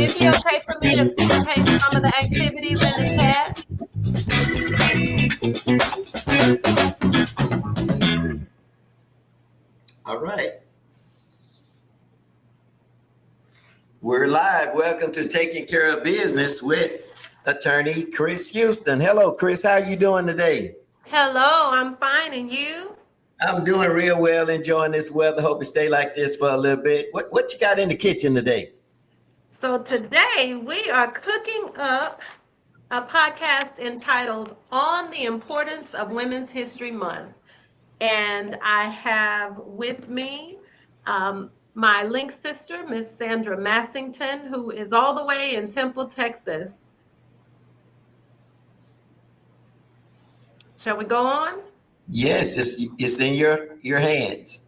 Would it be okay for me to paste some of the activities in the chat? All right. We're live. Welcome to Taking Care of Business with attorney Chris Houston. Hello, Chris. How are you doing today? Hello, I'm fine. And you? I'm doing real well, enjoying this weather. Hope it stay like this for a little bit. What you got in the kitchen today? So today we are cooking up a podcast entitled On the Importance of Women's History Month. And I have with me my link sister, Miss Sandra Massington, who is all the way in Temple, Texas. Shall we go on? Yes, it's in your hands.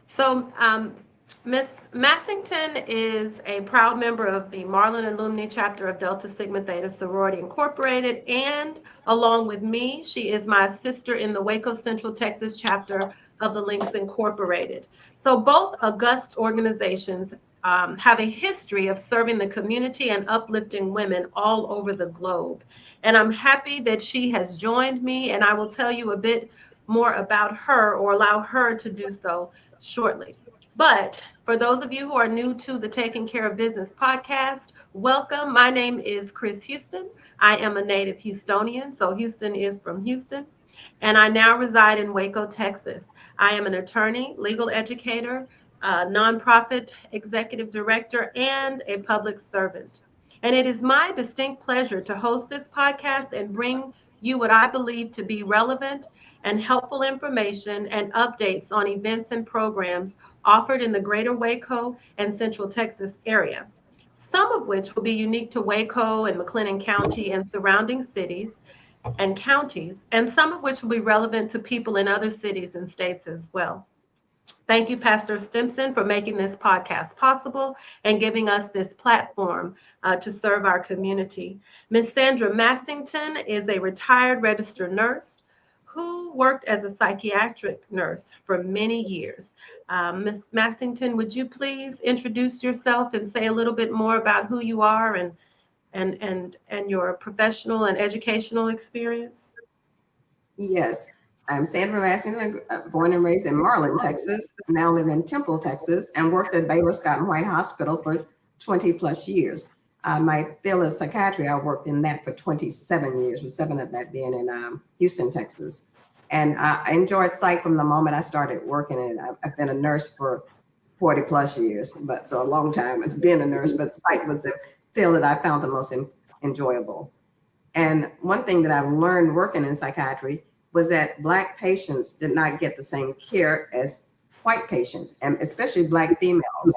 So Miss Massington is a proud member of the Marlin and Lumni chapter of Delta Sigma Theta Sorority Incorporated, and along with me, she is my sister in the Waco Central Texas chapter of the Links Incorporated. So both august organizations have a history of serving the community and uplifting women all over the globe. And I'm happy that she has joined me, and I will tell you a bit more about her, or allow her to do so shortly. But for those of you who are new to the Taking Care of Business podcast, welcome. My name is Chris Houston. I am a native Houstonian, so Houston is from Houston, and I now reside in Waco, Texas. I am an attorney, legal educator, nonprofit executive director, and a public servant. And it is my distinct pleasure to host this podcast and bring you what I believe to be relevant and helpful information and updates on events and programs offered in the greater Waco and Central Texas area, some of which will be unique to Waco and McLennan County and surrounding cities and counties, and some of which will be relevant to people in other cities and states as well. Thank you, Pastor Stimson, for making this podcast possible and giving us this platform to serve our community. Ms. Sandra Massington is a retired registered nurse who worked as a psychiatric nurse for many years. Ms. Massington, would you please introduce yourself and say a little bit more about who you are and your professional and educational experience? Yes, I'm Sandra Massington, born and raised in Marlin, Texas, now live in Temple, Texas, and worked at Baylor Scott and White Hospital for 20 plus years. My field of psychiatry, I worked in that for 27 years, with 7 of that being in Houston, Texas. And I enjoyed psych from the moment I started working in it. I've been a nurse for 40 plus years, but so a long time as being a nurse, but psych was the field that I found the most enjoyable. And one thing that I've learned working in psychiatry was that Black patients did not get the same care as white patients, and especially Black females.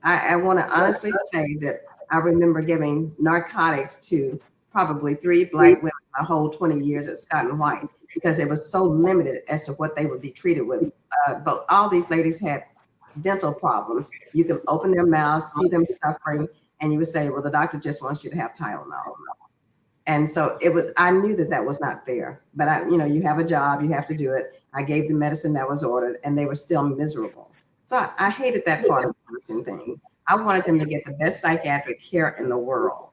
I want to honestly say that I remember giving narcotics to probably 3 Black women my whole 20 years at Scott and White, because it was so limited as to what they would be treated with. But all these ladies had dental problems. You can open their mouths, see them suffering, and you would say, well, the doctor just wants you to have Tylenol. And so I knew that was not fair, but you have a job, you have to do it. I gave the medicine that was ordered, and they were still miserable. So I hated that part of the person thing. I wanted them to get the best psychiatric care in the world,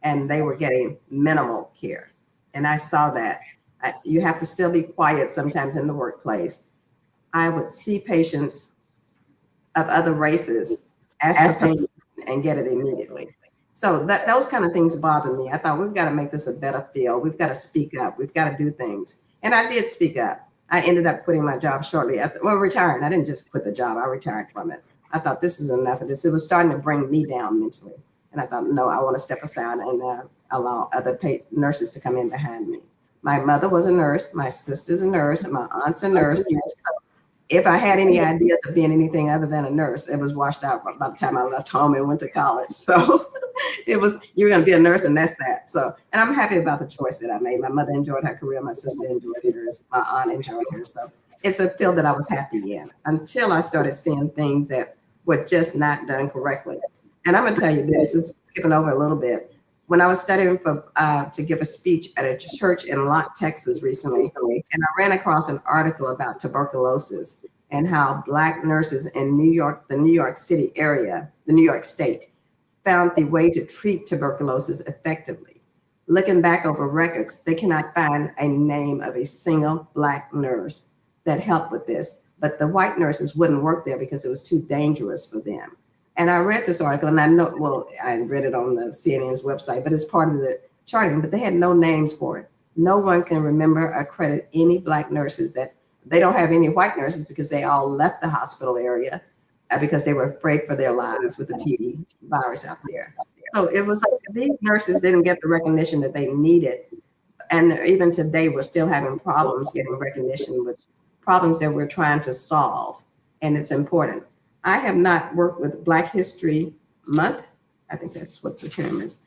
and they were getting minimal care. And I saw that. You have to still be quiet sometimes in the workplace. I would see patients of other races ask for pain and get it immediately. So those kind of things bother me. I thought, we've got to make this a better field. We've got to speak up. We've got to do things. And I did speak up. I ended up quitting my job shortly after, retiring. I didn't just quit the job. I retired from it. I thought, this is enough of this. It was starting to bring me down mentally. And I thought, no, I want to step aside and allow other nurses to come in behind me. My mother was a nurse. My sister's a nurse. And my aunt's a nurse. So if I had any ideas of being anything other than a nurse, it was washed out by the time I left home and went to college. So it was, you're going to be a nurse and that's that. So, and I'm happy about the choice that I made. My mother enjoyed her career. My sister enjoyed hers. My aunt enjoyed hers. So it's a field that I was happy in until I started seeing things that were just not done correctly. And I'm going to tell you this is skipping over a little bit. When I was studying to give a speech at a church in Lott, Texas recently, and I ran across an article about tuberculosis and how Black nurses in New York, the New York City area, the New York State, found the way to treat tuberculosis effectively. Looking back over records, they cannot find a name of a single Black nurse that helped with this, but the white nurses wouldn't work there because it was too dangerous for them. And I read this article, and I know, well, I read it on the CNN's website, but it's part of the charting, but they had no names for it. No one can remember or credit any Black nurses. That they don't have any white nurses because they all left the hospital area because they were afraid for their lives with the TB virus out there. So it was, these nurses didn't get the recognition that they needed. And even today, we're still having problems getting recognition with problems that we're trying to solve. And it's important. I have not worked with Black History Month, I think that's what the term is,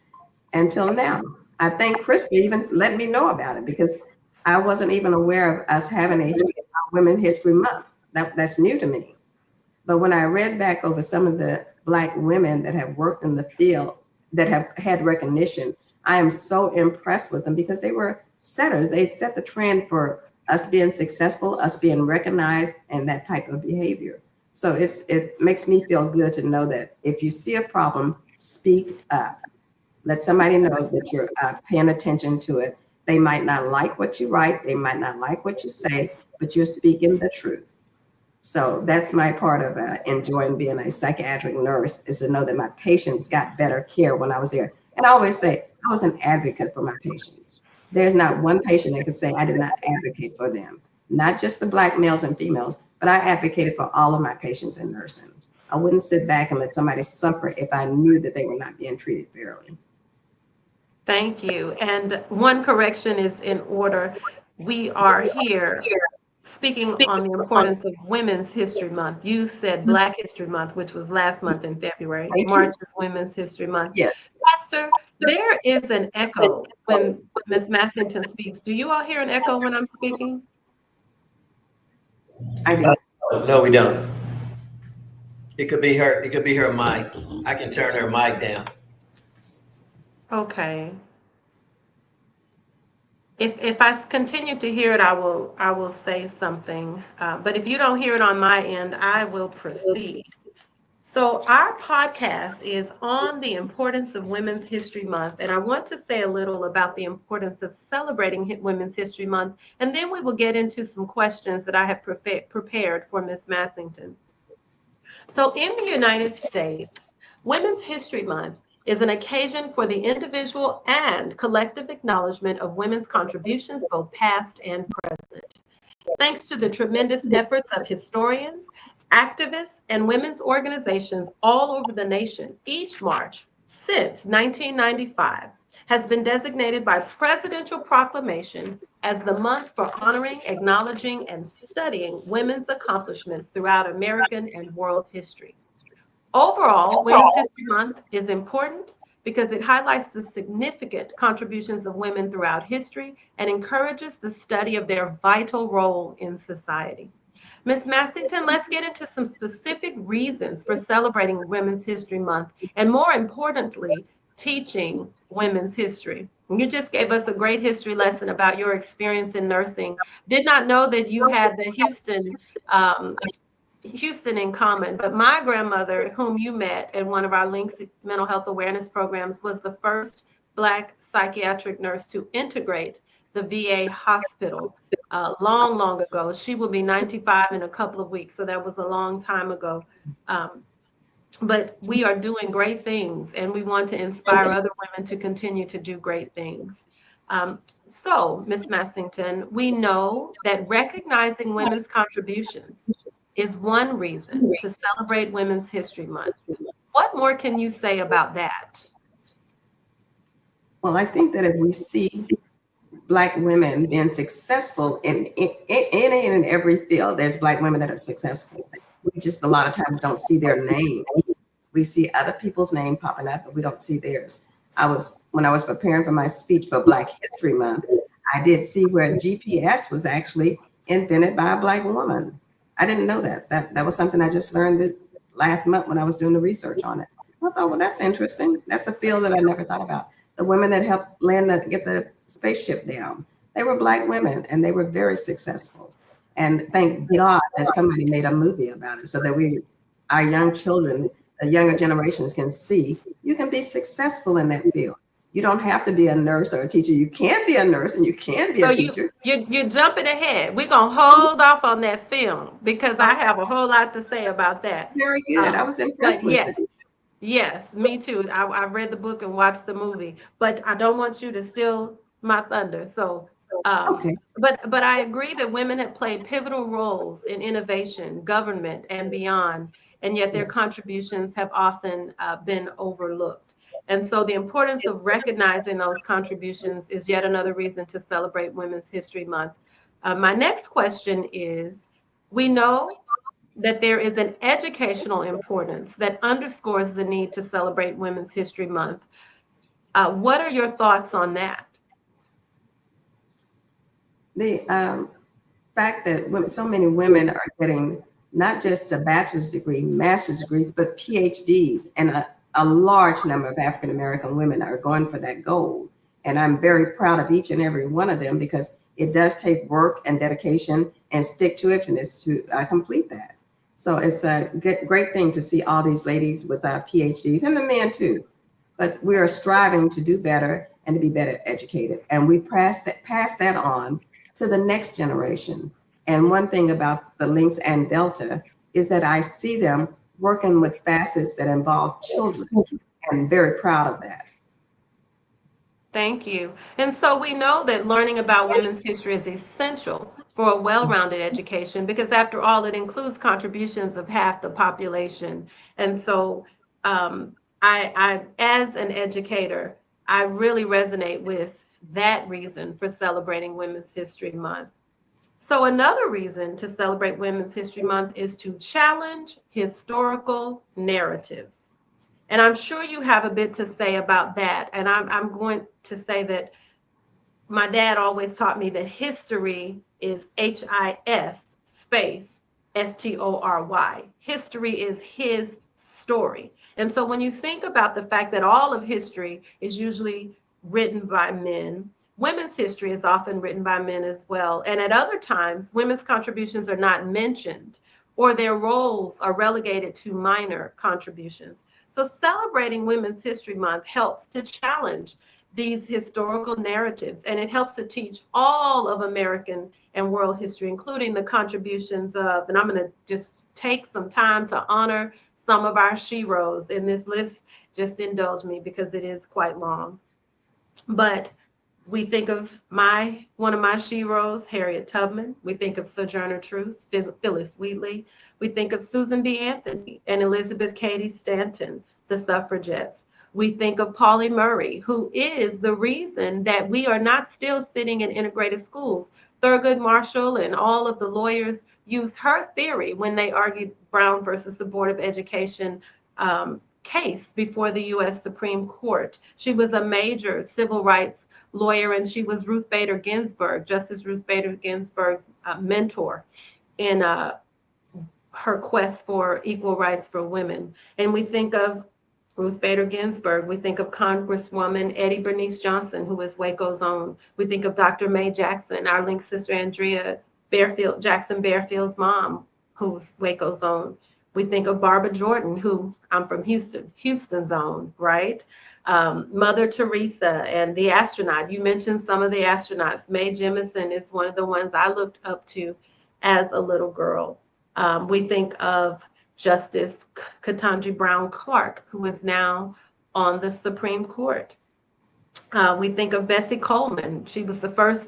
until now. I think Chris even let me know about it because I wasn't even aware of us having a Women's History Month. That's new to me. But when I read back over some of the Black women that have worked in the field that have had recognition, I am so impressed with them because they were setters. They set the trend for us being successful, us being recognized, and that type of behavior. So it makes me feel good to know that if you see a problem, speak up. Let somebody know that you're paying attention to it. They might not like what you write, they might not like what you say, but you're speaking the truth. So that's my part of enjoying being a psychiatric nurse, is to know that my patients got better care when I was there. And I always say, I was an advocate for my patients. There's not one patient that can say I did not advocate for them. Not just the Black males and females, but I advocated for all of my patients in nursing. I wouldn't sit back and let somebody suffer if I knew that they were not being treated fairly. Thank you. And one correction is in order. We are here speaking on the importance of Women's History Month. You said Black History Month, which was last month in February. March is Women's History Month. Yes. Pastor, there is an echo when Ms. Massington speaks. Do you all hear an echo when I'm speaking? I do. No, we don't. It could be her. It could be her mic. I can turn her mic down. Okay. If I continue to hear it, I will say something. But if you don't hear it on my end, I will proceed. So our podcast is on the importance of Women's History Month, and I want to say a little about the importance of celebrating Women's History Month, and then we will get into some questions that I have prepared for Ms. Massington. So in the United States, Women's History Month is an occasion for the individual and collective acknowledgement of women's contributions, both past and present. Thanks to the tremendous efforts of historians, activists, and women's organizations all over the nation, each March since 1995 has been designated by presidential proclamation as the month for honoring, acknowledging, and studying women's accomplishments throughout American and world history. Overall, Women's History Month is important because it highlights the significant contributions of women throughout history and encourages the study of their vital role in society. Ms. Massington, let's get into some specific reasons for celebrating Women's History Month and, more importantly, teaching women's history. You just gave us a great history lesson about your experience in nursing. Did not know that you had the Houston in common, but my grandmother, whom you met in one of our Links mental health awareness programs, was the first Black psychiatric nurse to integrate the VA hospital long ago. She will be 95 in a couple of weeks, so that was a long time ago. But we are doing great things, and we want to inspire other women to continue to do great things. So, Ms. Massington, we know that recognizing women's contributions is one reason to celebrate Women's History Month. What more can you say about that? Well, I think that if we see Black women being successful in any and every field, there's Black women that are successful. We just a lot of times don't see their names. We see other people's name popping up, but we don't see theirs. When I was preparing for my speech for Black History Month, I did see where GPS was actually invented by a Black woman. I didn't know that. That was something I just learned last month when I was doing the research on it. I thought, well, that's interesting. That's a field that I never thought about. The women that helped get the spaceship down, they were Black women, and they were very successful. And thank God that somebody made a movie about it, so that our young children the younger generations can see, you can be successful in that field. You don't have to be a nurse or a teacher. You can be a nurse and you can be So a teacher. you're jumping ahead. We're gonna hold off on that film because I Okay, have a whole lot to say about that. very good. I was But impressed with yes, it. yes, me too. I read the book and watched the movie, but I don't want you to steal my thunder. So, Okay. but I agree that women have played pivotal roles in innovation, government, and beyond, and yet their Yes. contributions have often been overlooked. And so, the importance of recognizing those contributions is yet another reason to celebrate Women's History Month. My next question is: we know that there is an educational importance that underscores the need to celebrate Women's History Month. What are your thoughts on that? The fact that so many women are getting not just a bachelor's degree, master's degrees, but PhDs, and a large number of African American women are going for that goal. And I'm very proud of each and every one of them because it does take work and dedication and stick to itiveness to complete that. So it's a great thing to see all these ladies with PhDs and the men too. But we are striving to do better and to be better educated. And we pass that on to the next generation. And one thing about the Lynx and Delta is that I see them working with facets that involve children. And I'm very proud of that. Thank you. And so we know that learning about women's history is essential for a well-rounded education because, after all, it includes contributions of half the population. And so, as an educator, I really resonate with that reason for celebrating Women's History Month. So, another reason to celebrate Women's History Month is to challenge historical narratives. And I'm sure you have a bit to say about that. And I'm going to say that my dad always taught me that history is HIS space STORY. History is his story. And so when you think about the fact that all of history is usually written by men, women's history is often written by men as well. And at other times, women's contributions are not mentioned or their roles are relegated to minor contributions. So celebrating Women's History Month helps to challenge these historical narratives, and it helps to teach all of American and world history, including the contributions of, and I'm going to just take some time to honor some of our sheroes in this list. Just indulge me because it is quite long. But we think of one of my sheroes, Harriet Tubman. We think of Sojourner Truth, Phyllis Wheatley. We think of Susan B. Anthony and Elizabeth Cady Stanton, the suffragettes. We think of Pauli Murray, who is the reason that we are not still sitting in integrated schools. Thurgood Marshall and all of the lawyers used her theory when they argued Brown versus the Board of Education case before the U.S. Supreme Court. She was a major civil rights lawyer, and she was Ruth Bader Ginsburg, Justice Ruth Bader Ginsburg's mentor in her quest for equal rights for women. And we think of Ruth Bader Ginsburg. We think of Congresswoman Eddie Bernice Johnson, who is Waco's own. We think of Dr. Mae Jackson, our Link sister Andrea Jackson Barefield's mom, who's Waco's own. We think of Barbara Jordan, who I'm from Houston's own, right? Mother Teresa and the astronaut. You mentioned some of the astronauts. Mae Jemison is one of the ones I looked up to as a little girl. We think of Justice Ketanji Brown Clark, who is now on the Supreme Court. We think of Bessie Coleman. She was the first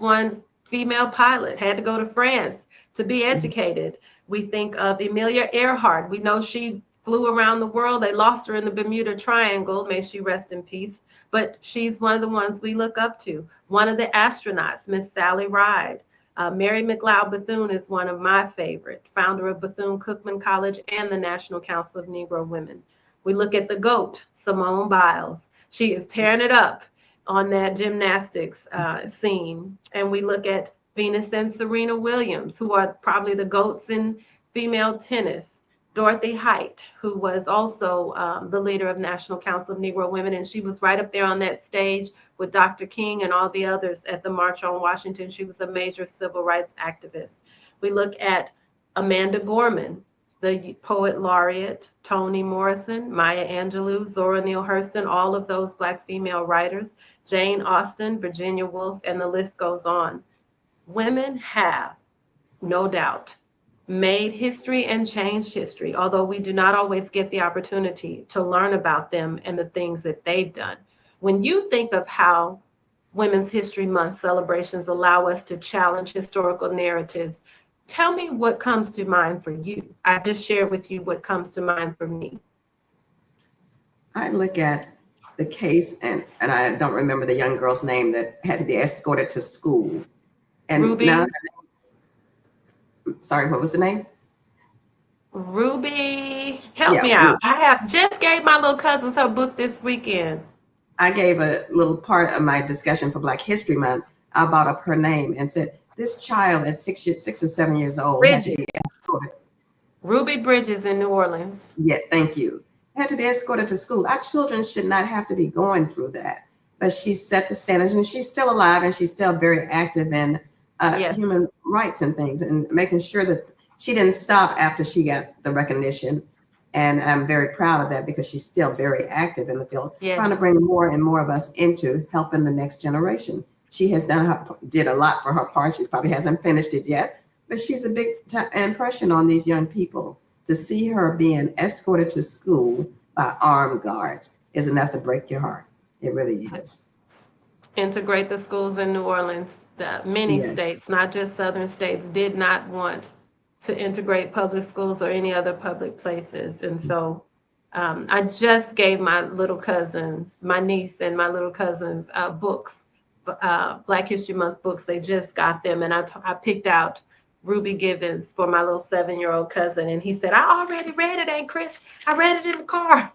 female pilot, had to go to France to be educated. We think of Amelia Earhart. We know she flew around the world. They lost her in the Bermuda Triangle. May she rest in peace. But she's one of the ones we look up to. One of the astronauts, Miss Sally Ride. Mary McLeod Bethune is one of my favorite, founder of Bethune-Cookman College and the National Council of Negro Women. We look at the GOAT, Simone Biles. She is tearing it up on that gymnastics scene. And we look at Venus and Serena Williams, who are probably the GOATs in female tennis. Dorothy Height, who was also the leader of National Council of Negro Women, and she was right up there on that stage with Dr. King and all the others at the March on Washington. She was a major civil rights activist. We look at Amanda Gorman, the poet laureate, Toni Morrison, Maya Angelou, Zora Neale Hurston, all of those Black female writers, Jane Austen, Virginia Woolf, and the list goes on. Women have, no doubt, made history and changed history, although we do not always get the opportunity to learn about them and the things that they've done. When you think of how Women's History Month celebrations allow us to challenge historical narratives, tell me what comes to mind for you. I just shared with you what comes to mind for me. I look at the case, and I don't remember the young girl's name that had to be escorted to school. And Ruby? now, sorry, what was the name? Ruby, help Yeah, me out. I have just gave my little cousins her book this weekend. I gave a little part of my discussion for Black History Month. I brought up her name and said, this child at 6 or 7 years old had to be escorted. Ruby Bridges in New Orleans. Yeah, thank you. Had to be escorted to school. Our children should not have to be going through that. But she set the standards, and she's still alive, and she's still very active in Yes. human rights and things, and making sure that she didn't stop after she got the recognition. And I'm very proud of that because she's still very active in the field, Yes. trying to bring more and more of us into helping the next generation. She has did a lot for her part. She probably hasn't finished it yet, but she's a big impression on these young people. To see her being escorted to school by armed guards is enough to break your heart. It really is. Integrate the schools in New Orleans. Many Yes. states, not just southern states, did not want to integrate public schools or any other public places. And so I just gave my little cousins, my niece and my little cousins, books, Black History Month books. They just got them. And I picked out Ruby Givens for my little 7-year-old cousin. And he said, I already read it, Aunt Chris. I read it in the car.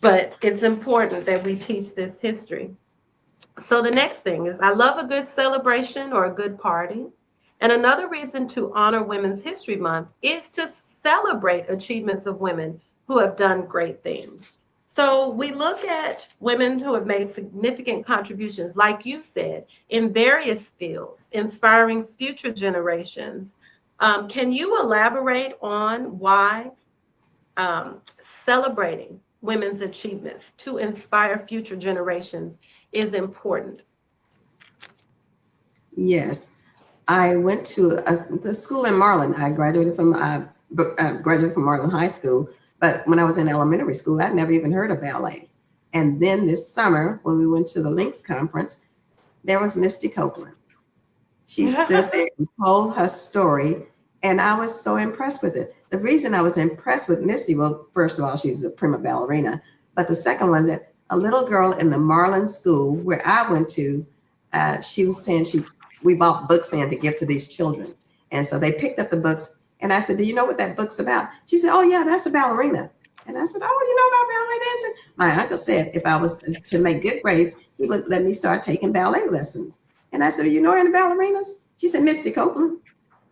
But it's important that we teach this history. So the next thing is, I love a good celebration or a good party. And another reason to honor Women's History Month is to celebrate achievements of women who have done great things. So we look at women who have made significant contributions, like you said, in various fields, inspiring future generations. Can you elaborate on why celebrating women's achievements to inspire future generations is important? Yes. I went to the school in Marlin. I graduated from Marlin High School, but when I was in elementary school, I'd never even heard of ballet. And then this summer, when we went to the Links conference, there was Misty Copeland. She stood there and told her story, and I was so impressed with it. The reason I was impressed with Misty, well, first of all, she's a prima ballerina, but the second one, that a little girl in the Marlin school where I went to, she was saying we bought books in to give to these children. And so they picked up the books, and I said, do you know what that book's about? She said, oh yeah, that's a ballerina. And I said, oh, you know about ballet dancing? My uncle said if I was to make good grades, he would let me start taking ballet lessons. And I said, you know any ballerinas? She said, Misty Copeland.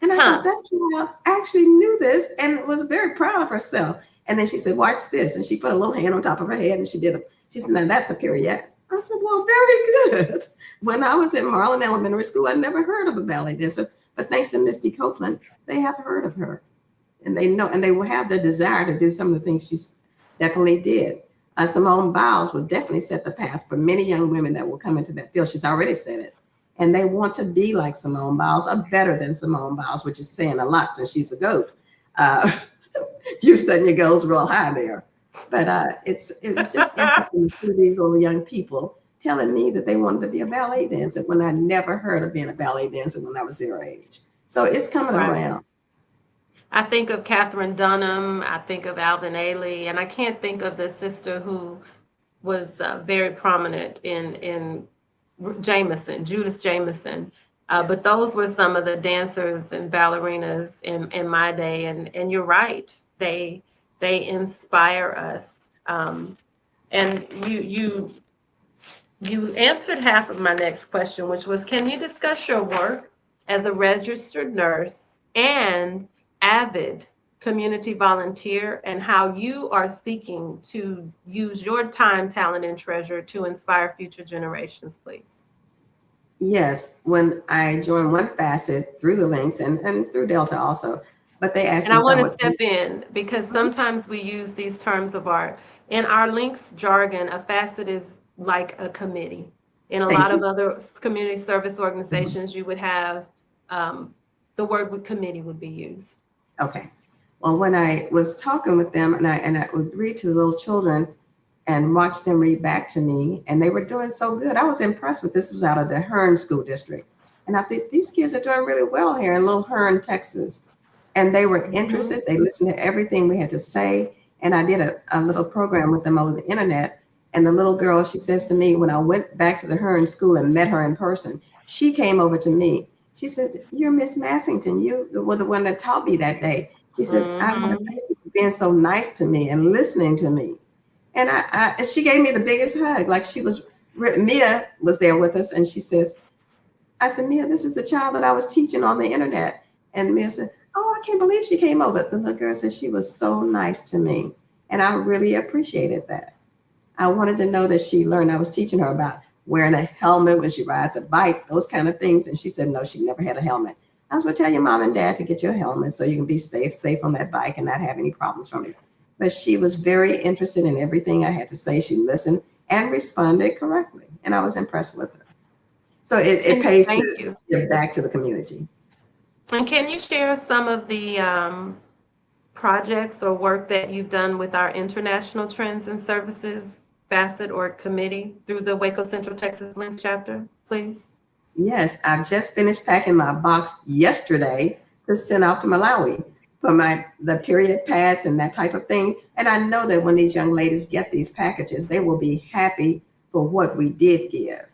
And I thought that child actually knew this and was very proud of herself. And then she said, watch this. And she put a little hand on top of her head, and she said, now that's a pirouette. I said, well, very good. When I was in Marlin Elementary School, I never heard of a ballet dancer, but thanks to Misty Copeland, they have heard of her, and they know, and they will have the desire to do some of the things she definitely did. Simone Biles will definitely set the path for many young women that will come into that field. She's already said it, and they want to be like Simone Biles or better than Simone Biles, which is saying a lot since she's a goat. You're setting your goals real high there. But it was just interesting to see these little young people telling me that they wanted to be a ballet dancer when I never heard of being a ballet dancer when I was their age. So it's coming around. I think of Catherine Dunham, I think of Alvin Ailey, and I can't think of the sister who was very prominent in Jameson, Judith Jameson. Yes. But those were some of the dancers and ballerinas in my day. And you're right, they inspire us. And you answered half of my next question, which was, can you discuss your work as a registered nurse and avid community volunteer and how you are seeking to use your time, talent, and treasure to inspire future generations, please? Yes, when I joined One Facet through the Links and through Delta also, but they asked And me I if want I to would. step in because sometimes we use these terms of art. In our links jargon, a facet is like a committee. In a Thank lot of you. other community service Mhm. organizations, you would have the word with committee would be used. Okay. Well, when I was talking with them and I would read to the little children and watch them read back to me, and they were doing so good. I was impressed with this. Was out of the Hearn School District. And I think these kids are doing really well here in Little Hearn, Texas. And they were interested. They listened to everything we had to say. And I did a little program with them over the internet. And the little girl, she says to me, when I went back to the Hearn school and met her in person, she came over to me. She said, "You're Miss Massington. You were the one that taught me that day." She said, "I want to Mhm. thank you for being so nice to me and listening to me." And she gave me the biggest hug. Like she was, Mia was there with us. And she says, I said, "Mia, this is the child that I was teaching on the internet." And Mia said, "Oh, I can't believe she came over." The little girl said she was so nice to me. And I really appreciated that. I wanted to know that she learned. I was teaching her about wearing a helmet when she rides a bike, those kind of things. And she said, no, she never had a helmet. I was going to tell your mom and dad to get you a helmet so you can be safe on that bike and not have any problems from it. But she was very interested in everything I had to say. She listened and responded correctly. And I was impressed with her. So it And pays thank to you. give back to the community. And can you share some of the projects or work that you've done with our International Trends and Services facet or committee through the Waco Central Texas Links chapter, please? Yes, I've just finished packing my box yesterday to send off to Malawi for the period pads and that type of thing. And I know that when these young ladies get these packages, they will be happy for what we did give.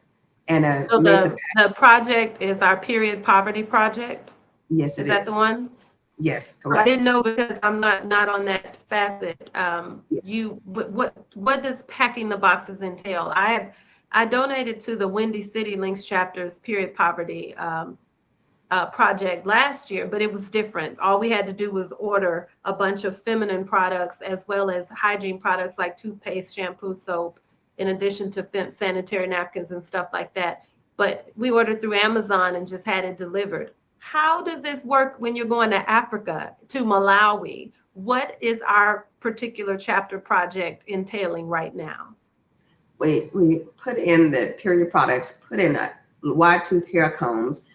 And So made the project is our period poverty project. yes, Is it that the is. one? Yes, I correct. didn't know because I'm not on that facet. Yes. What does packing the boxes entail? I donated to the Windy City Links chapter's period poverty project last year, but it was different. All we had to do was order a bunch of feminine products as well as hygiene products like toothpaste, shampoo, soap, in addition to sanitary napkins and stuff like that. But we ordered through Amazon and just had it delivered. How does this work when you're going to Africa, to Malawi? What is our particular chapter project entailing right now? We put in the period products, put in wide tooth hair combs,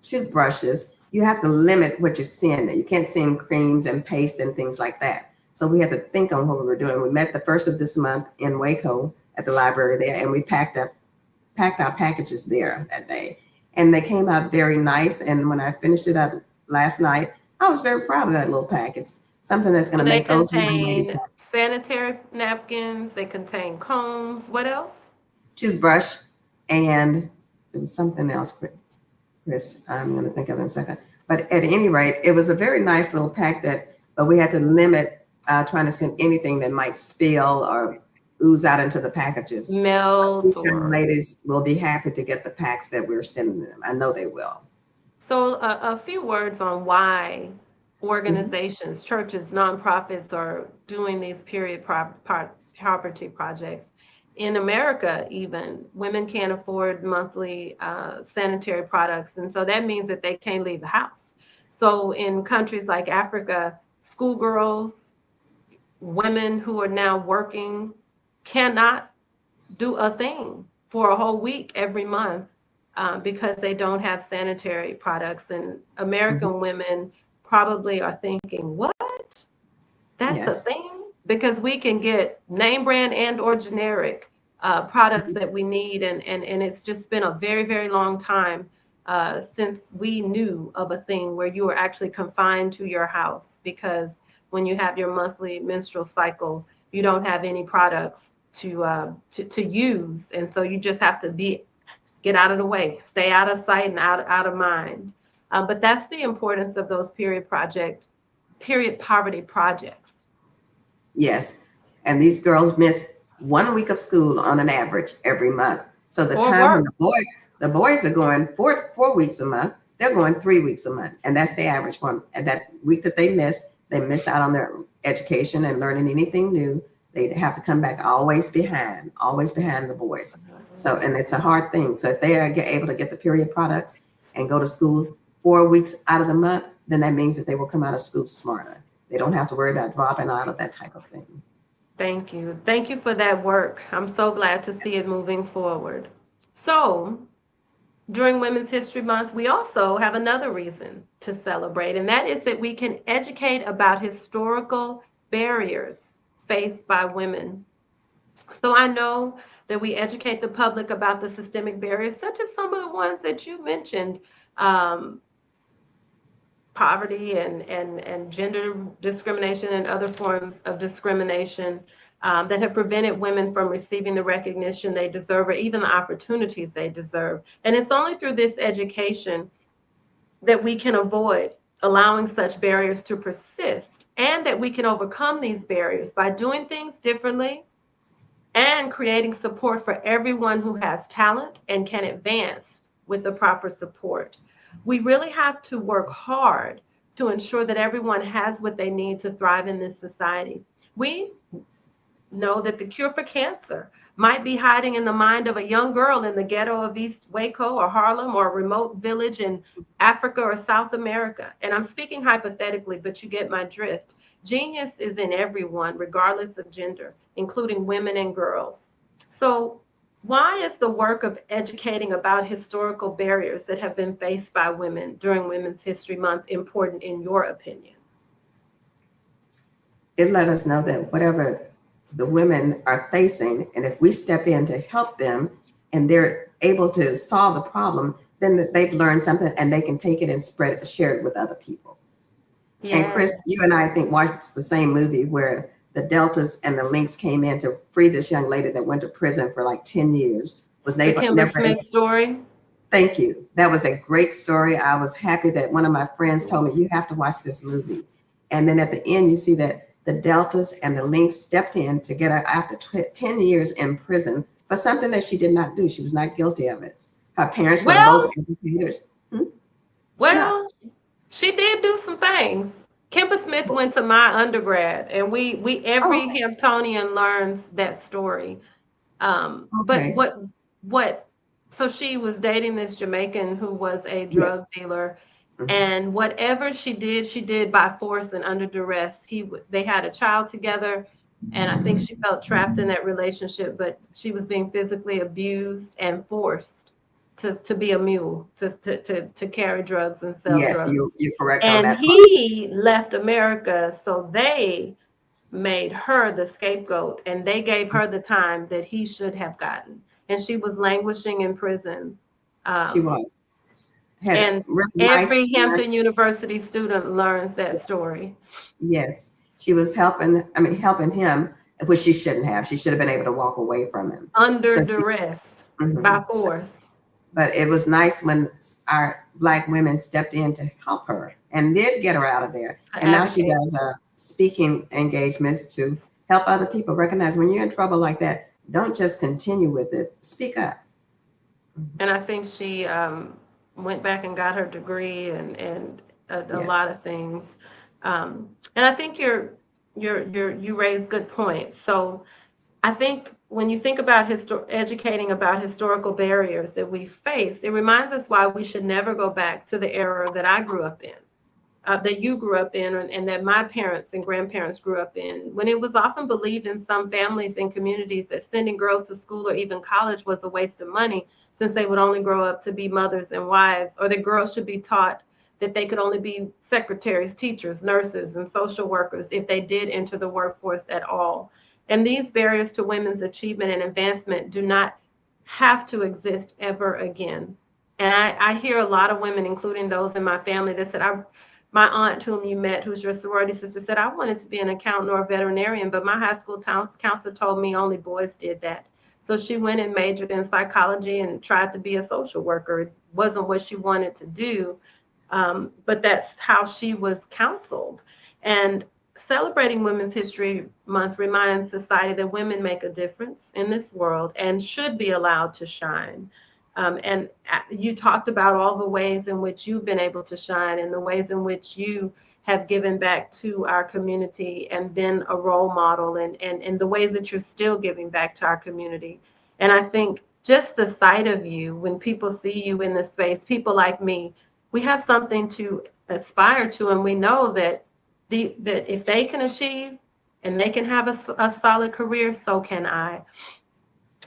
toothbrushes. You have to limit what you send. You can't send creams and paste and things like that. So we had to think on what we were doing. We met the first of this month in Waco at the library there, and we packed our packages there that day. And they came out very nice. And when I finished it up last night, I was very proud of that little pack. It's something that's going So to they make those young ladies contain happy. sanitary napkins, they contain combs. What else? Toothbrush, and there was something else, Chris, I'm going to think of it in a second. But at any rate, it was a very nice little pack but we had to limit trying to send anything that might spill or ooze out into the packages. Melt These young or ladies will be happy to get the packs that we're sending them. I know they will. so a few words on why Mhm. organizations, churches, nonprofits are doing these period poverty projects. In America, even women can't afford monthly sanitary products, and so that means that they can't leave the house. So in countries like Africa, schoolgirls, women who are now working cannot do a thing for a whole week every month because they don't have sanitary products. And Mhm. American women probably are thinking, what? That's a Yes. thing? Because we can get name brand and or generic products Mhm. that we need. And it's just been a very, very long time since we knew of a thing where you were actually confined to your house because when you have your monthly menstrual cycle, you don't have any products to use, and so you just have to get out of the way, stay out of sight and out of mind. But that's the importance of those period poverty projects. Yes. And these girls miss 1 week of school on an average every month. So the Or time when work. the boys are going 4 weeks a month, they're going 3 weeks a month. And that's the average for them. And that week that they miss out on their education and learning anything new. They have to come back always behind the boys. So, and it's a hard thing. So if they are able to get the period products and go to school 4 weeks out of the month, then that means that they will come out of school smarter. They don't have to worry about dropping out of that type of thing. Thank you. Thank you for that work. I'm so glad to see it moving forward. So, during Women's History Month, we also have another reason to celebrate, and that is that we can educate about historical barriers faced by women. So I know that we educate the public about the systemic barriers, such as some of the ones that you mentioned, um, poverty and gender discrimination and other forms of discrimination that have prevented women from receiving the recognition they deserve or even the opportunities they deserve. And it's only through this education that we can avoid allowing such barriers to persist, and that we can overcome these barriers by doing things differently and creating support for everyone who has talent and can advance with the proper support. We really have to work hard to ensure that everyone has what they need to thrive in this society. We know that the cure for cancer might be hiding in the mind of a young girl in the ghetto of East Waco or Harlem or a remote village in Africa or South America. And I'm speaking hypothetically, but you get my drift. Genius is in everyone, regardless of gender, including women and girls. So, why is the work of educating about historical barriers that have been faced by women during Women's History Month important in your opinion? It let us know that whatever the women are facing, and if we step in to help them and they're able to solve the problem, then that they've learned something and they can take it and share it with other people. Yeah. And Chris, you and I think watched the same movie where the Deltas and the Lynx came in to free this young lady that went to prison for like 10 years. Was The never, Kimber never Smith story. Thank you. That was a great story. I was happy that one of my friends told me, you have to watch this movie. And then at the end, you see that the Deltas and the Lynx stepped in to get her after 10 years in prison for something that she did not do. She was not guilty of it. Her parents were Well, both educators. well, she did do some things. Kimber Smith went to my undergrad, and we every okay. Hamptonian learns that story. But Okay. what? So she was dating this Jamaican who was a Yes. drug dealer, Mhm. and whatever she did by force and under duress. They had a child together, and I think she felt trapped in that relationship. But she was being physically abused and forced to be a mule, to carry drugs and sell Yes, drugs. you're correct on And that part. he left America, so they made her the scapegoat, and they gave her the time that he should have gotten. And she was languishing in prison. She Um, was. Had a and really nice every parent. Hampton University student learns that story Yes. She was helping him, which she shouldn't have. She should have been able to walk away from him. under So she, duress by mhm. force. But it was nice when our Black women stepped in to help her and did get her out of there. To And now she advocate. does speaking engagements to help other people recognize when you're in trouble like that, don't just continue with it. Speak up. And I think she went back and got her degree and a Yes. lot of things. And I think you raise good points. So I think when you think about educating about historical barriers that we face, it reminds us why we should never go back to the era that I grew up in, that you grew up in, and that my parents and grandparents grew up in, when it was often believed in some families and communities that sending girls to school or even college was a waste of money, since they would only grow up to be mothers and wives, or that girls should be taught that they could only be secretaries, teachers, nurses, and social workers if they did enter the workforce at all. And these barriers to women's achievement and advancement do not have to exist ever again. And I hear a lot of women, including those in my family, that said, my aunt, whom you met, who's your sorority sister, said, I wanted to be an accountant or a veterinarian, but my high school counselor told me only boys did that. So she went and majored in psychology and tried to be a social worker. It wasn't what she wanted to do, but that's how she was counseled. And celebrating Women's History Month reminds society that women make a difference in this world and should be allowed to shine. And you talked about all the ways in which you've been able to shine and the ways in which you have given back to our community and been a role model, and the ways that you're still giving back to our community. And I think just the sight of you, when people see you in this space, people like me, we have something to aspire to, and we know that that if they can achieve and they can have a solid career, so can I.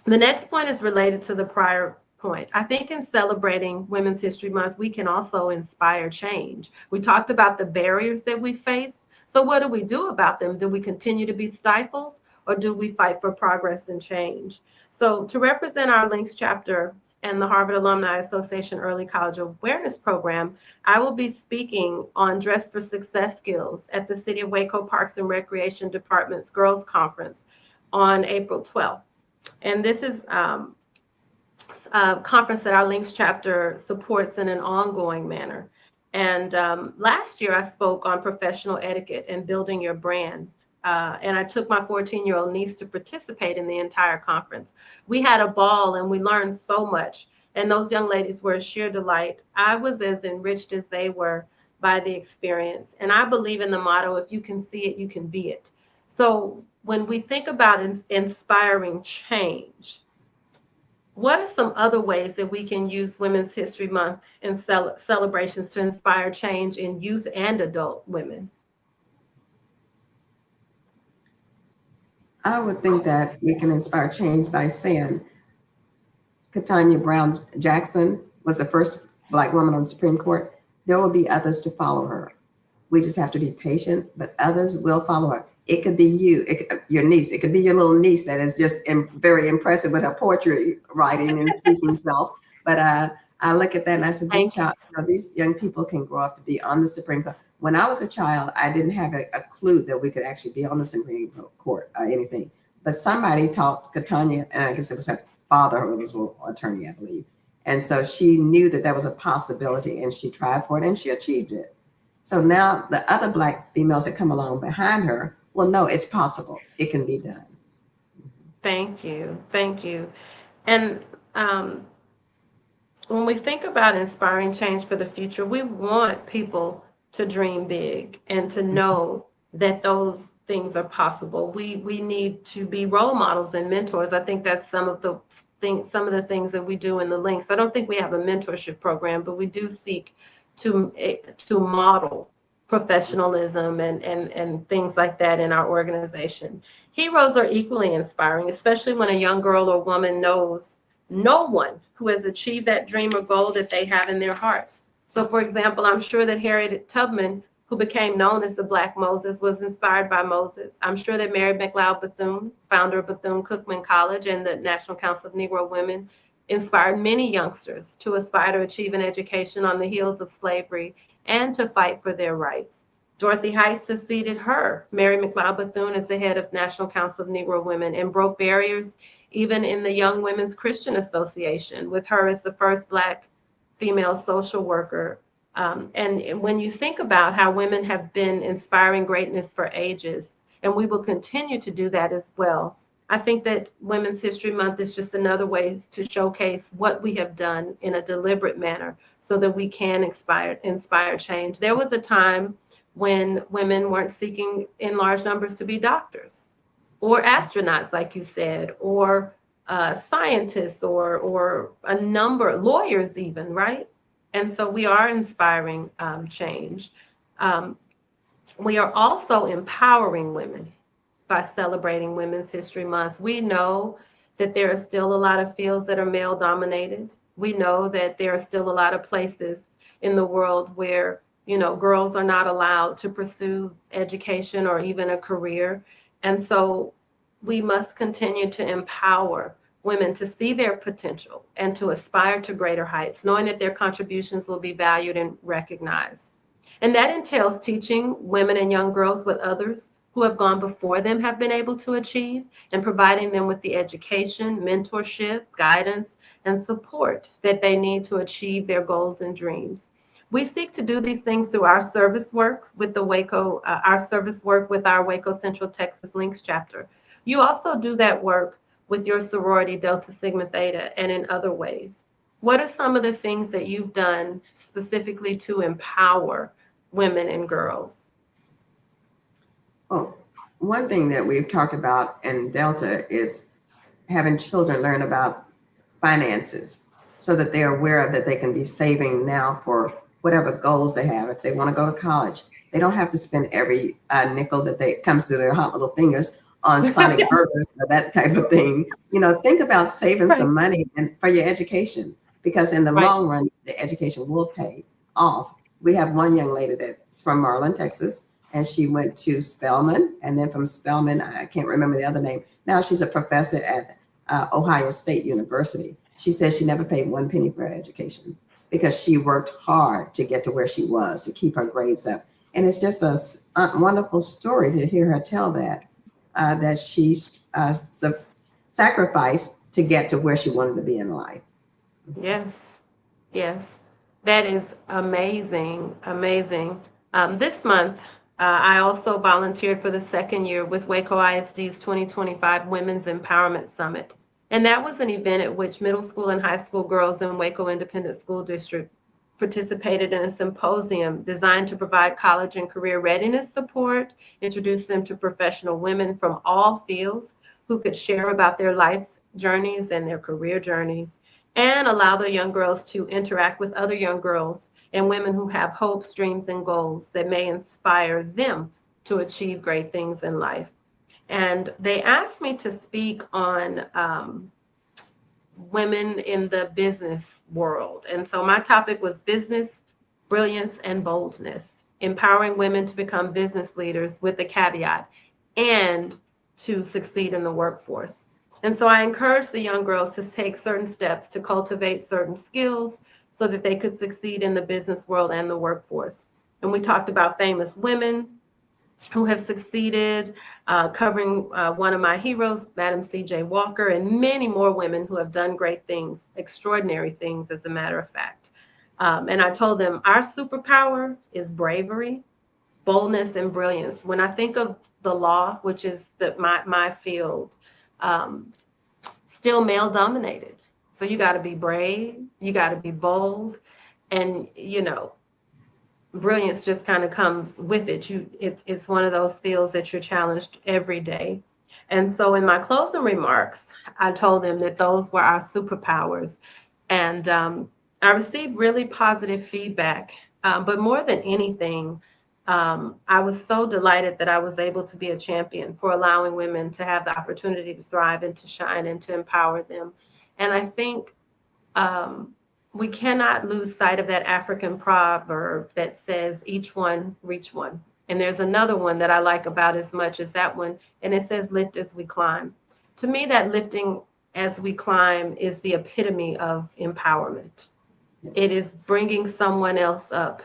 The next point is related to the prior point. I think in celebrating Women's History Month, we can also inspire change. We talked about the barriers that we face. So what do we do about them? Do we continue to be stifled, or do we fight for progress and change? So to represent our Links chapter and the Harvard Alumni Association Early College Awareness Program, I will be speaking on Dress for Success skills at the City of Waco Parks and Recreation Department's Girls Conference on April 12th. And this is a conference that our Links chapter supports in an ongoing manner. And last year I spoke on professional etiquette and building your brand. And I took my 14-year-old niece to participate in the entire conference. We had a ball and we learned so much. And those young ladies were a sheer delight. I was as enriched as they were by the experience. And I believe in the motto, if you can see it, you can be it. So when we think about inspiring change, what are some other ways that we can use Women's History Month and celebrations to inspire change in youth and adult women? I would think that we can inspire change by saying Ketanji Brown Jackson was the first Black woman on the Supreme Court. There will be others to follow her. We just have to be patient, but others will follow her. It could be you, your niece. It could be your little niece that is just very impressive with her poetry writing and speaking self. But I look at that and I said, this child, these young people can grow up to be on the Supreme Court. When I was a child, I didn't have a clue that we could actually be on the Supreme Court or anything. But somebody taught Ketanji, and I guess it was her father who was an attorney, I believe. And so she knew that was a possibility, and she tried for it, and she achieved it. So now the other Black females that come along behind her will know it's possible. It can be done. Thank you. Thank you. And when we think about inspiring change for the future, we want people to dream big and to know that those things are possible. We need to be role models and mentors. I think that's some of the things that we do in the Links. I don't think we have a mentorship program, but we do seek to model professionalism and things like that in our organization. Heroes are equally inspiring, especially when a young girl or woman knows no one who has achieved that dream or goal that they have in their hearts. So for example, I'm sure that Harriet Tubman, who became known as the Black Moses, was inspired by Moses. I'm sure that Mary McLeod Bethune, founder of Bethune-Cookman College and the National Council of Negro Women, inspired many youngsters to aspire to achieve an education on the heels of slavery and to fight for their rights. Dorothy Height succeeded her, Mary McLeod Bethune, as the head of National Council of Negro Women, and broke barriers even in the Young Women's Christian Association, with her as the first Black female social worker. And when you think about how women have been inspiring greatness for ages, and we will continue to do that as well, I think that Women's History Month is just another way to showcase what we have done in a deliberate manner so that we can inspire change. There was a time when women weren't seeking in large numbers to be doctors or astronauts, like you said, or scientists or a number, lawyers even, right? And so we are inspiring change. We are also empowering women by celebrating Women's History Month. We know that there are still a lot of fields that are male dominated. We know that there are still a lot of places in the world where, girls are not allowed to pursue education or even a career. And so we must continue to empower women to see their potential and to aspire to greater heights, knowing that their contributions will be valued and recognized. And that entails teaching women and young girls what others who have gone before them have been able to achieve, and providing them with the education, mentorship, guidance, and support that they need to achieve their goals and dreams. We seek to do these things through our service work with the Waco, with our Waco Central Texas Links chapter. You also do that work with your sorority Delta Sigma Theta and in other ways. What are some of the things that you've done specifically to empower women and girls? Oh, one thing that we've talked about in Delta is having children learn about finances so that they're aware that they can be saving now for whatever goals they have. If they want to go to college, they don't have to spend every nickel that they comes through their hot little fingers on Sonic burgers or that type of thing. Think about saving Right. some money and for your education, because in the Right. long run, the education will pay off. We have one young lady that's from Marlin, Texas, and she went to Spelman, and then from Spelman, I can't remember the other name. Now she's a professor at Ohio State University. She says she never paid one penny for her education because she worked hard to get to where she was, to keep her grades up. And it's just a wonderful story to hear her tell that she sacrificed to get to where she wanted to be in life. Yes, yes, that is amazing, amazing. This month, I also volunteered for the second year with Waco ISD's 2025 Women's Empowerment Summit. And that was an event at which middle school and high school girls in Waco Independent School District participated in a symposium designed to provide college and career readiness support, introduce them to professional women from all fields who could share about their life journeys and their career journeys, and allow the young girls to interact with other young girls and women who have hopes, dreams, and goals that may inspire them to achieve great things in life. And they asked me to speak on women in the business world. And so my topic was business, brilliance, and boldness, empowering women to become business leaders with the caveat and to succeed in the workforce. And so I encouraged the young girls to take certain steps to cultivate certain skills so that they could succeed in the business world and the workforce. And we talked about famous women who have succeeded, covering one of my heroes, Madam C.J. Walker, and many more women who have done great things, extraordinary things, as a matter of fact. And I told them our superpower is bravery, boldness, and brilliance. When I think of the law, which is my field, still male dominated. So you got to be brave, you got to be bold, and brilliance just kind of comes with it. It's one of those fields that you're challenged every day. And so in my closing remarks, I told them that those were our superpowers. And I received really positive feedback. But more than anything, I was so delighted that I was able to be a champion for allowing women to have the opportunity to thrive and to shine and to empower them. And I think we cannot lose sight of that African proverb that says, each one reach one. And there's another one that I like about as much as that one, and it says, lift as we climb. To me, that lifting as we climb is the epitome of empowerment. Yes. It is bringing someone else up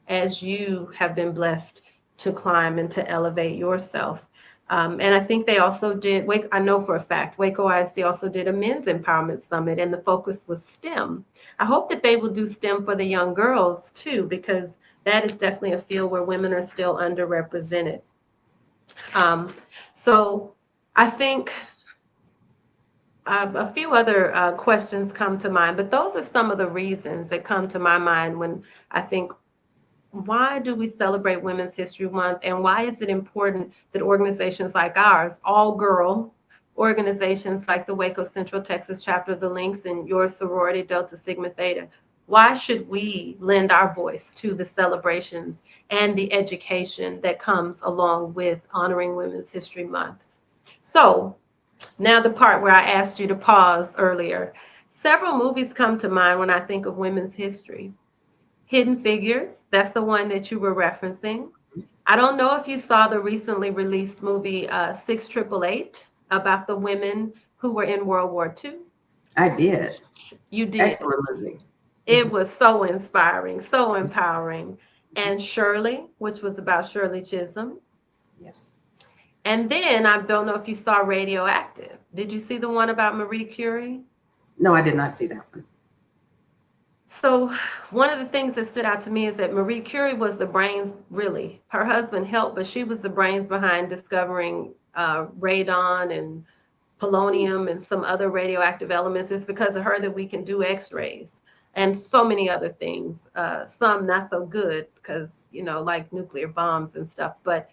as you have been blessed to climb and to elevate yourself. And I think they also did, I know for a fact, Waco ISD also did a men's empowerment summit, and the focus was STEM. I hope that they will do STEM for the young girls too, because that is definitely a field where women are still underrepresented. So I think a few other questions come to mind, but those are some of the reasons that come to my mind when I think, why do we celebrate Women's History Month, and why is it important that organizations like ours, all girl organizations like the Waco Central Texas chapter of the Lynx and your sorority Delta Sigma Theta, why should we lend our voice to the celebrations and the education that comes along with honoring Women's History Month? So now the part where I asked you to pause earlier. Several movies come to mind when I think of women's history. Hidden Figures, that's the one that you were referencing. I don't know if you saw the recently released movie 6888 about the women who were in World War II. I did. You did. Excellent movie. It was so inspiring, so empowering. And Shirley, which was about Shirley Chisholm. Yes. And then I don't know if you saw Radioactive. Did you see the one about Marie Curie? No, I did not see that one. So one of the things that stood out to me is that Marie Curie was the brains, really. Her husband helped, but she was the brains behind discovering radon and polonium and some other radioactive elements. It's because of her that we can do x-rays and so many other things, some not so good because, like nuclear bombs and stuff. But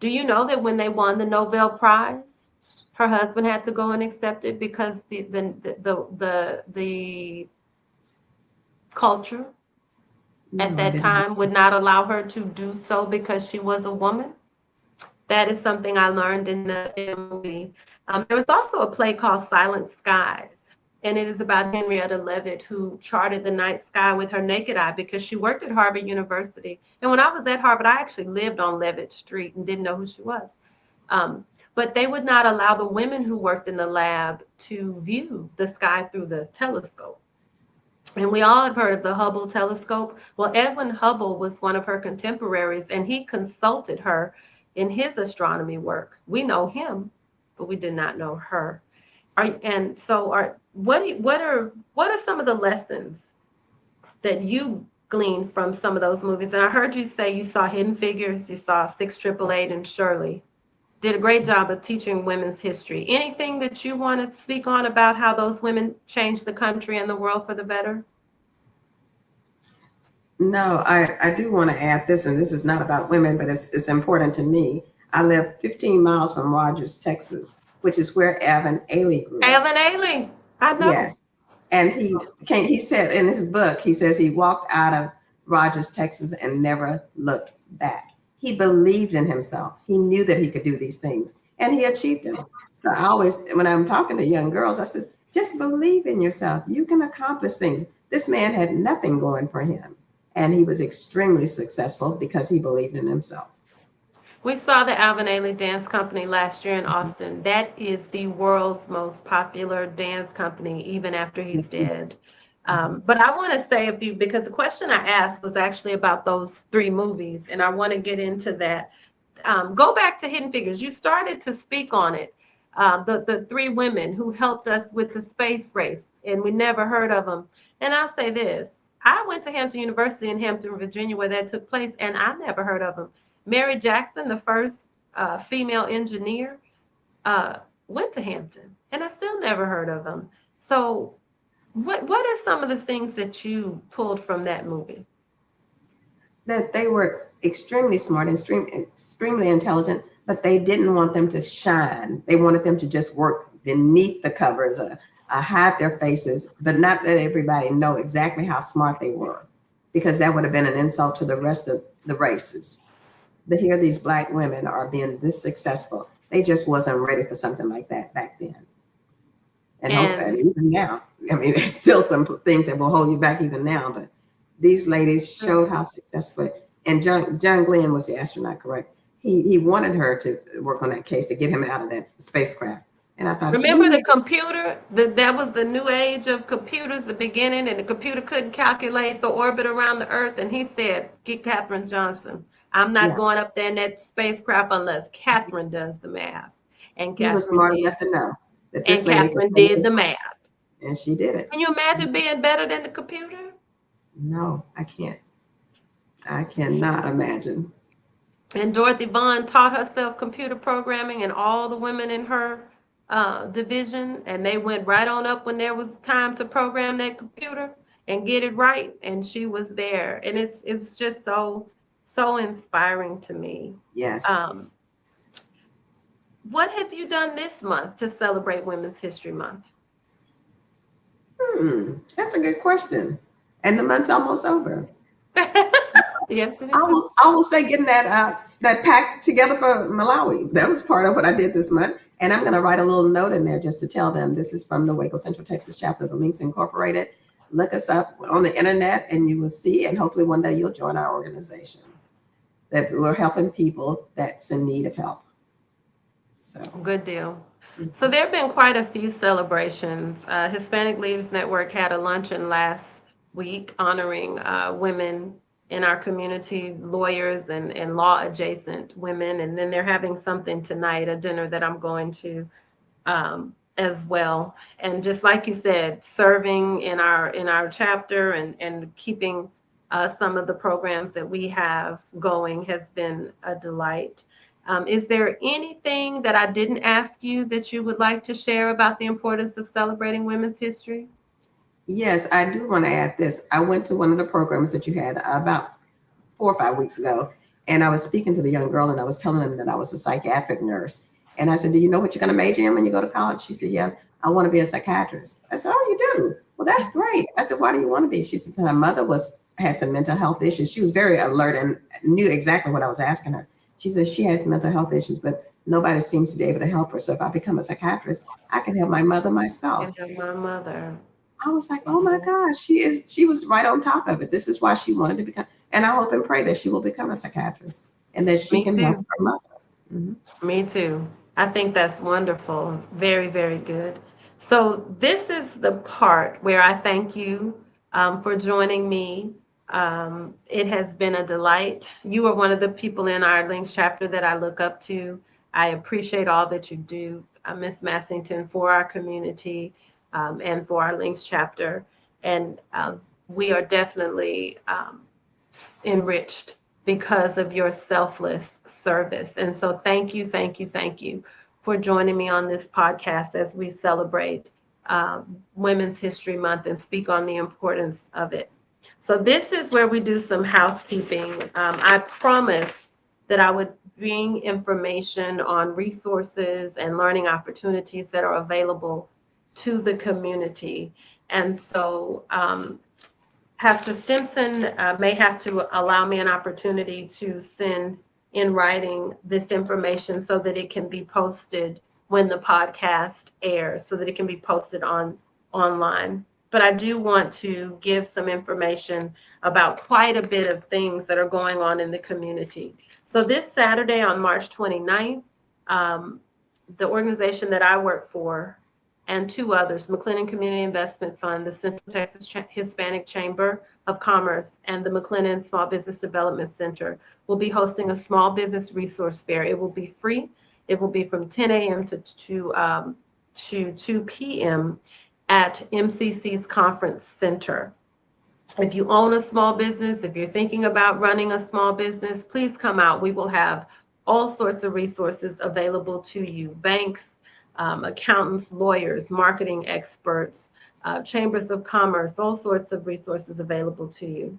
do you know that when they won the Nobel Prize, her husband had to go and accept it because the culture No, at I that didn't. time would not allow her to do so because she was a woman. That is something I learned in the movie. There was also a play called Silent Skies, and it is about Henrietta Leavitt, who charted the night sky with her naked eye because she worked at Harvard University. And when I was at Harvard, I actually lived on Leavitt Street and didn't know who she was. But they would not allow the women who worked in the lab to view the sky through the telescope. And we all have heard of the Hubble telescope. Well, Edwin Hubble was one of her contemporaries, and he consulted her in his astronomy work. We know him, but we did not know her. What are some of the lessons that you gleaned from some of those movies? And I heard you say you saw Hidden Figures, you saw 688 and Shirley. Did a great job of teaching women's history. Anything that you want to speak on about how those women changed the country and the world for the better? No, I do want to add this, and this is not about women, but it's important to me. I live 15 miles from Rogers, Texas, which is where Evan Ailey grew up. Evan Ailey, I know. Yes. And he said in his book, he says he walked out of Rogers, Texas and never looked back. He believed in himself. He knew that he could do these things, and he achieved them. So I always, when I'm talking to young girls, I said, just believe in yourself. You can accomplish things. This man had nothing going for him, and he was extremely successful because he believed in himself. We saw the Alvin Ailey Dance Company last year in Austin. That is the world's most popular dance company, even after he's dead. But I want to say because the question I asked was actually about those three movies, and I want to get into that. Go back to Hidden Figures. You started to speak on it. The three women who helped us with the space race, and we never heard of them. And I'll say this. I went to Hampton University in Hampton, Virginia, where that took place, and I never heard of them. Mary Jackson, the first female engineer, went to Hampton, and I still never heard of them. So what are some of the things that you pulled from that movie? That they were extremely smart, extremely intelligent, but they didn't want them to shine. They wanted them to just work beneath the covers, hide their faces, but not let everybody know exactly how smart they were, because that would have been an insult to the rest of the races. To hear these Black women are being this successful, they just wasn't ready for something like that back then. And even now, I mean, there's still some things that will hold you back even now, but these ladies showed how successful. And John Glenn was the astronaut, correct? He wanted her to work on that case to get him out of that spacecraft. And I thought, remember the computer? That was the new age of computers, the beginning, and the computer couldn't calculate the orbit around the Earth. And he said, "Get Katherine Johnson. I'm not going up there in that spacecraft unless Katherine does the math." And he was smart enough to know that this lady Katherine did the math. And she did it. Can you imagine being better than the computer? No, I can't. I cannot imagine. And Dorothy Vaughan taught herself computer programming, and all the women in her division, and they went right on up when there was time to program that computer and get it right, and she was there. And it was just so inspiring to me. Yes. What have you done this month to celebrate Women's History Month? That's a good question. And the month's almost over. Yes, it is. I will say getting that pack together for Malawi. That was part of what I did this month. And I'm going to write a little note in there just to tell them this is from the Waco Central Texas chapter of the Links Incorporated. Look us up on the internet and you will see, and hopefully one day you'll join our organization. That we're helping people that's in need of help. So good deal. So there have been quite a few celebrations. Hispanic Leaders Network had a luncheon last week honoring women in our community, lawyers and law adjacent women. And then they're having something tonight, a dinner that I'm going to as well. And just like you said, serving in our chapter and keeping some of the programs that we have going has been a delight. Is there anything that I didn't ask you that you would like to share about the importance of celebrating women's history? Yes, I do want to add this. I went to one of the programs that you had about 4 or 5 weeks ago, and I was speaking to the young girl, and I was telling them that I was a psychiatric nurse. And I said, "Do you know what you're going to major in when you go to college?" She said, "Yeah, I want to be a psychiatrist." I said, "Oh, you do? Well, that's great." I said, "Why do you want to be?" She said, "My mother was had some mental health issues. She was very alert and knew exactly what I was asking her. She said she has mental health issues, but nobody seems to be able to help her. So if I become a psychiatrist, I can help my mother myself. And my mother. I was like, oh my gosh, she was right on top of it. This is why she wanted to become, and I hope and pray that she will become a psychiatrist and that she Me can too. help her mother. Mhm. Me too. I think that's wonderful. Very, very good. So this is the part where I thank you for joining me. It has been a delight. You are one of the people in our Links chapter that I look up to. I appreciate all that you do, Ms. Massington, for our community and for our Links chapter. And we are definitely enriched because of your selfless service. And so thank you, thank you, thank you for joining me on this podcast as we celebrate Women's History Month and speak on the importance of it. So this is where we do some housekeeping. I promised that I would bring information on resources and learning opportunities that are available to the community. And so Pastor Stimson may have to allow me an opportunity to send in writing this information so that it can be posted when the podcast airs, so that it can be posted online. But I do want to give some information about quite a bit of things that are going on in the community. So this Saturday on March 29th, the organization that I work for and two others, McLennan Community Investment Fund, the Central Texas Hispanic Chamber of Commerce, and the McLennan Small Business Development Center will be hosting a small business resource fair. It will be free. It will be from 10 a.m. to 2 p.m. at MCC's Conference Center. If you own a small business, if you're thinking about running a small business, please come out. We will have all sorts of resources available to you. Banks, accountants, lawyers, marketing experts, chambers of commerce, all sorts of resources available to you.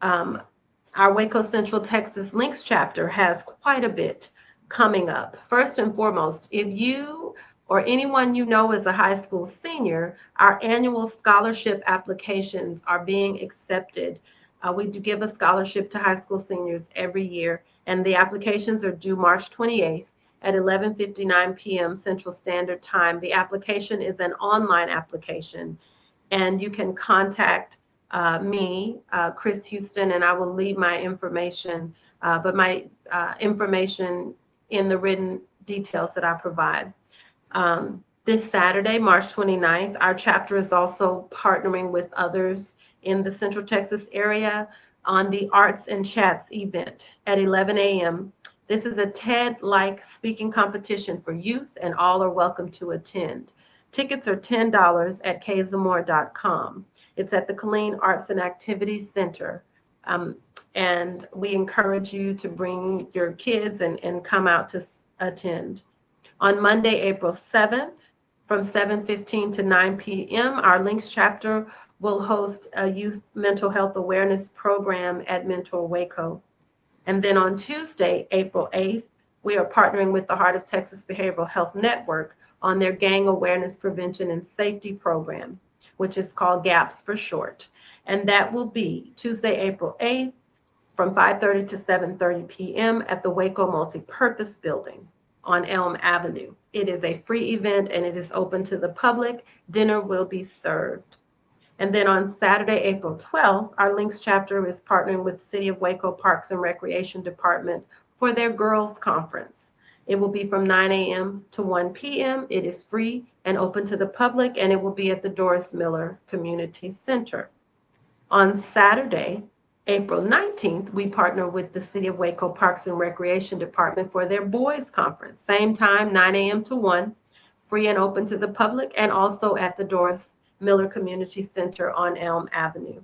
Our Waco Central Texas Links chapter has quite a bit coming up. First and foremost, if you or anyone you know is a high school senior, our annual scholarship applications are being accepted. We do give a scholarship to high school seniors every year, and the applications are due March 28th. At 11:59 p.m. Central Standard Time. The application is an online application, and you can contact me, Chris Houston, and I will leave my information, but my information in the written details that I provide. This Saturday, March 29th, our chapter is also partnering with others in the Central Texas area on the Arts and Chats event at 11 a.m. This is a TED-like speaking competition for youth, and all are welcome to attend. Tickets are $10 at kzamore.com. It's at the Killeen Arts and Activities Center. And we encourage you to bring your kids and come out to attend. On Monday, April 7th, from 7:15 to 9 p.m., our Links chapter will host a youth mental health awareness program at Mentor Waco. And then on Tuesday, April 8th, we are partnering with the Heart of Texas Behavioral Health Network on their Gang Awareness Prevention and Safety Program, which is called GAPS for short. And that will be Tuesday, April 8th from 5:30 to 7:30 p.m. at the Waco Multipurpose Building on Elm Avenue. It is a free event and it is open to the public. Dinner will be served. And then on Saturday, April 12th, our Links chapter is partnering with City of Waco Parks and Recreation Department for their Girls Conference. It will be from 9 a.m. to 1 p.m. It is free and open to the public, and it will be at the Doris Miller Community Center. On Saturday, April 19th, we partner with the City of Waco Parks and Recreation Department for their Boys Conference. Same time, 9 a.m. to 1, free and open to the public, and also at the Doris Miller Community Center on Elm Avenue.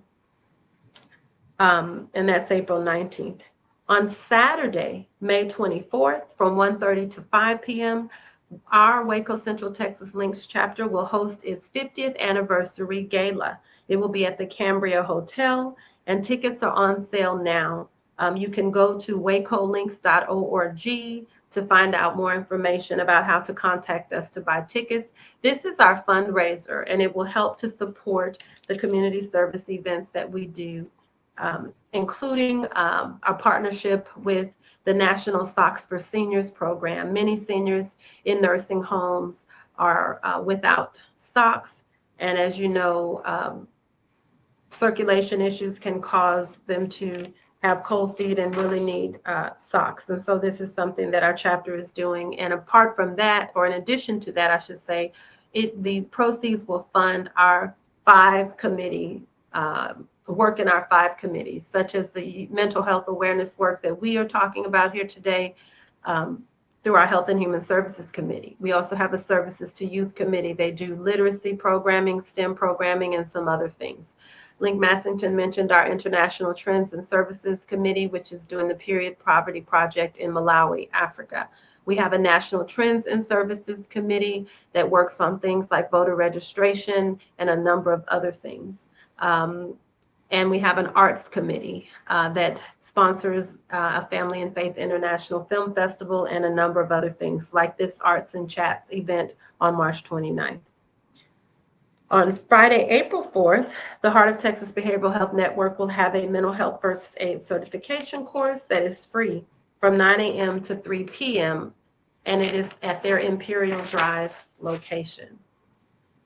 And that's April 19th. On Saturday, May 24th, from 1:30 to 5 p.m., our Waco Central Texas Links chapter will host its 50th anniversary gala. It will be at the Cambria Hotel, and tickets are on sale now. You can go to wacolinks.org to find out more information about how to contact us to buy tickets. This is our fundraiser, and it will help to support the community service events that we do including a partnership with the National Socks for Seniors program. Many seniors in nursing homes are without socks. And as you know, circulation issues can cause them to have cold feet and really need socks. And so this is something that our chapter is doing. And apart from that, or in addition to that, I should say, the proceeds will fund our 5 committee work in our 5 committees, such as the mental health awareness work that we are talking about here today through our Health and Human Services Committee. We also have a Services to Youth Committee. They do literacy programming, STEM programming, and some other things. Link Massington mentioned our International Trends and Services Committee, which is doing the Period Poverty Project in Malawi, Africa. We have a National Trends and Services Committee that works on things like voter registration and a number of other things. And we have an arts committee that sponsors a Family and Faith International Film Festival and a number of other things like this Arts and Chats event on March 29th. On Friday, April 4th, the Heart of Texas Behavioral Health Network will have a mental health first aid certification course that is free from 9 a.m. to 3 p.m. and it is at their Imperial Drive location.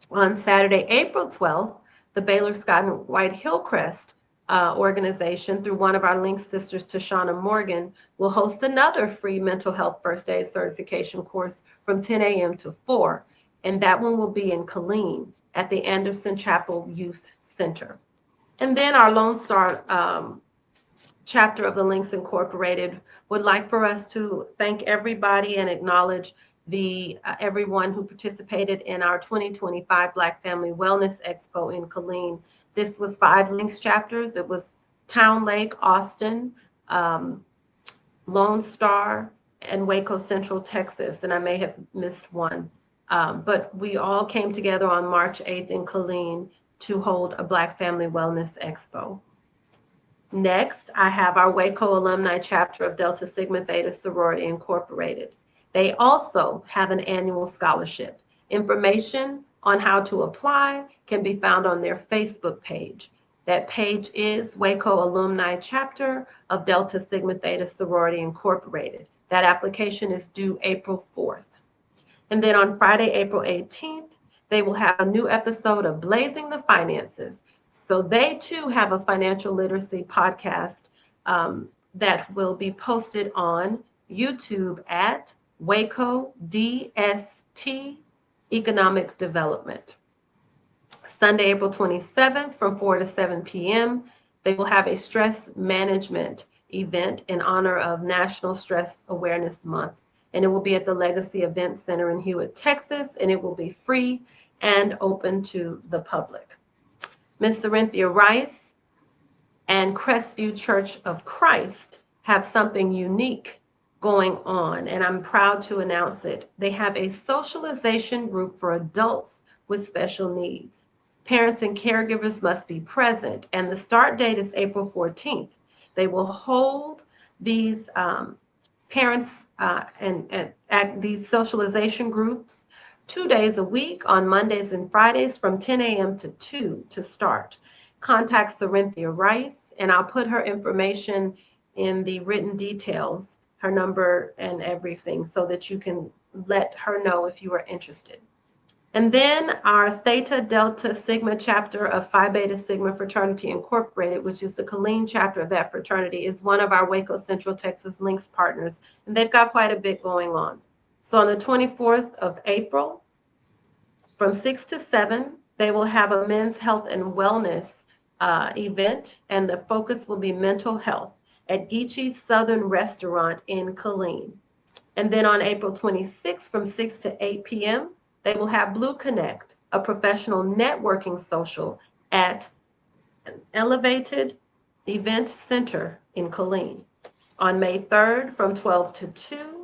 On Saturday, April 12th, the Baylor Scott and White Hillcrest organization, through one of our Link sisters, Tashana Morgan, will host another free mental health first aid certification course from 10 a.m. to 4. And that one will be in Killeen at the Anderson Chapel Youth Center. And then our Lone Star chapter of the Links Incorporated would like for us to thank everybody and acknowledge everyone who participated in our 2025 Black Family Wellness Expo in Killeen. This was 5 Links chapters. It was Town Lake, Austin, Lone Star, and Waco Central, Texas, and I may have missed one. But we all came together on March 8th in Killeen to hold a Black Family Wellness Expo. Next, I have our Waco alumni chapter of Delta Sigma Theta Sorority Incorporated. They also have an annual scholarship. Information on how to apply can be found on their Facebook page. That page is Waco Alumni Chapter of Delta Sigma Theta Sorority Incorporated. That application is due April 4th. And then on Friday, April 18th, they will have a new episode of Blazing the Finances. So they too have a financial literacy podcast that will be posted on YouTube at Waco DST Economic Development. Sunday, April 27th from 4 to 7 p.m., they will have a stress management event in honor of National Stress Awareness Month. And it will be at the Legacy Event Center in Hewitt, Texas, and it will be free and open to the public. Ms. Cynthia Rice and Crestview Church of Christ have something unique going on, and I'm proud to announce it. They have a socialization group for adults with special needs. Parents and caregivers must be present, and the start date is April 14th. They will hold these parents and at these socialization groups 2 days a week on Mondays and Fridays from 10 a.m. to 2 to start. Contact Cynthia Rice, and I'll put her information in the written details, her number and everything, so that you can let her know if you are interested. And then our Theta Delta Sigma chapter of Phi Beta Sigma Fraternity Incorporated, which is the Killeen chapter of that fraternity, is one of our Waco Central Texas Links partners, and they've got quite a bit going on. So on the 24th of April, from 6 to 7, they will have a men's health and wellness event, and the focus will be mental health at Geechee's Southern Restaurant in Killeen. And then on April 26th, from 6 to 8 p.m., they will have Blue Connect, a professional networking social at an elevated event center in Killeen. On May 3rd, from 12 to 2,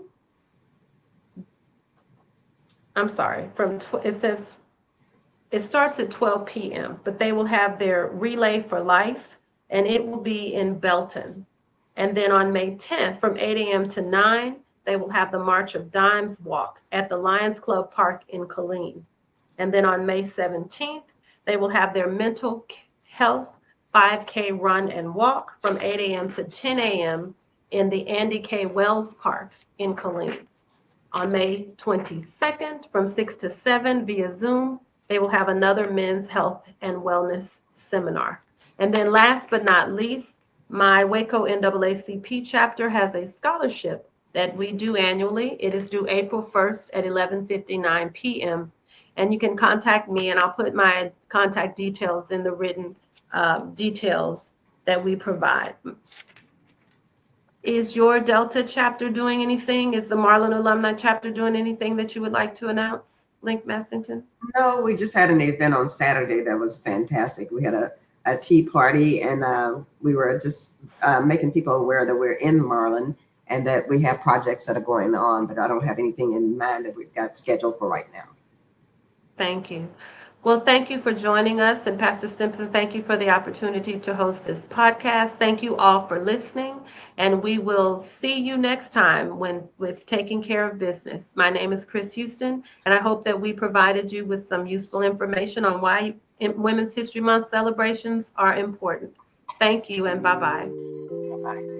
it starts at 12 p.m., but they will have their Relay for Life, and it will be in Belton. And then on May 10th, from 8 a.m. to 9, they will have the March of Dimes walk at the Lions Club Park in Killeen. And then on May 17th, they will have their mental health 5K run and walk from 8 a.m. to 10 a.m. in the Andy K. Wells Park in Killeen. On May 22nd from 6 to 7 via Zoom, they will have another men's health and wellness seminar. And then last but not least, my Waco NAACP chapter has a scholarship that we do annually. It is due April 1st at 11:59 p.m. And you can contact me, and I'll put my contact details in the written details that we provide. Is your Delta chapter doing anything? Is the Marlin Alumni chapter doing anything that you would like to announce, Link Massington? No, we just had an event on Saturday that was fantastic. We had a tea party, and we were just making people aware that we're in Marlin and that we have projects that are going on, but I don't have anything in mind that we've got scheduled for right now. Thank you. Well, thank you for joining us. And Pastor Stimpson, thank you for the opportunity to host this podcast. Thank you all for listening. And we will see you next time with Taking Care of Business. My name is Chris Houston, and I hope that we provided you with some useful information on why Women's History Month celebrations are important. Thank you, and bye-bye. Bye-bye.